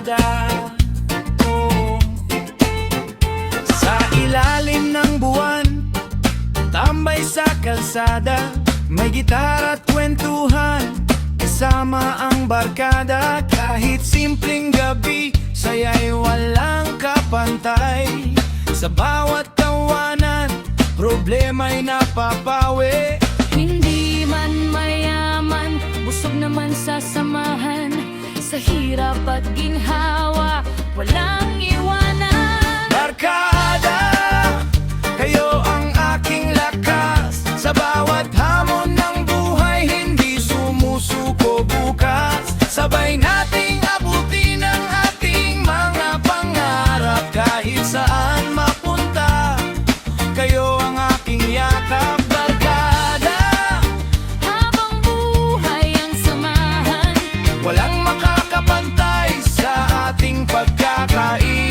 barkada. Oh. Sa ilalim ng buwan, tambay sa kalsada, may gitara at kwentuhan, kasama ang barkada. Kahit simpleng gabi, saya'y walang kapantay. Sa bawat tawanan, problema'y napapawi. Hindi man mayaman, busog naman sa samahan. Sa hirap at ginhawa, walang iwanan. Barkada, kayo ang aking lakas. Sa bawat hamon ng buhay, hindi sumusuko bukas. Sabay nating abutin ang ating mga pangarap. Kahit saan mapunta, kayo ang aking yakap. Barkada, Habang buhay ang samahan, walang makakapantay sa ating pagkakaibigan.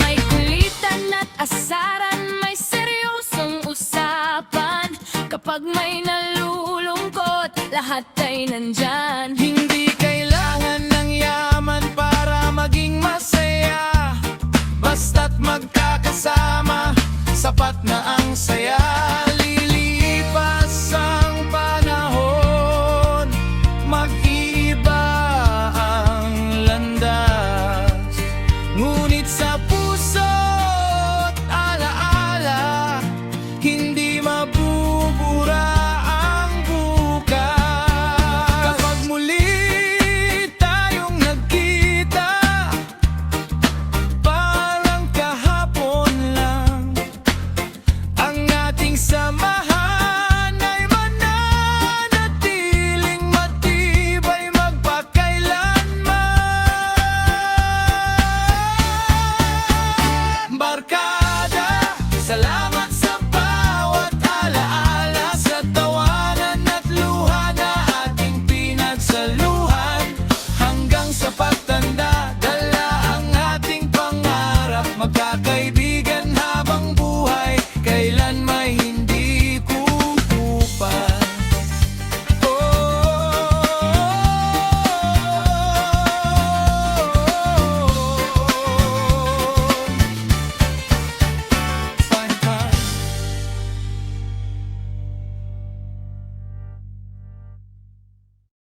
may kulitan at asaran, may seryosong usapan. Kapag may nalulungkot, lahat ay nandyan. Hindi kailangan ng yaman para maging masaya. Basta't magkakasama, sapat na ang saya. Lilipas ang panahon, mag-iiba ang landas. Ngunit sa puso't alaala, hindi mabubura ang bukas. Kapag muli tayong nagkita, parang kahapon lang, ang ating samahan ay mananatiling matibay magpakailanman. Barkada, salamat sa bawat alaala, sa tawanan at luha na ating pinagsaluhan. Hanggang sa pagtanda, dala ang ating pangarap, magkakaibigan.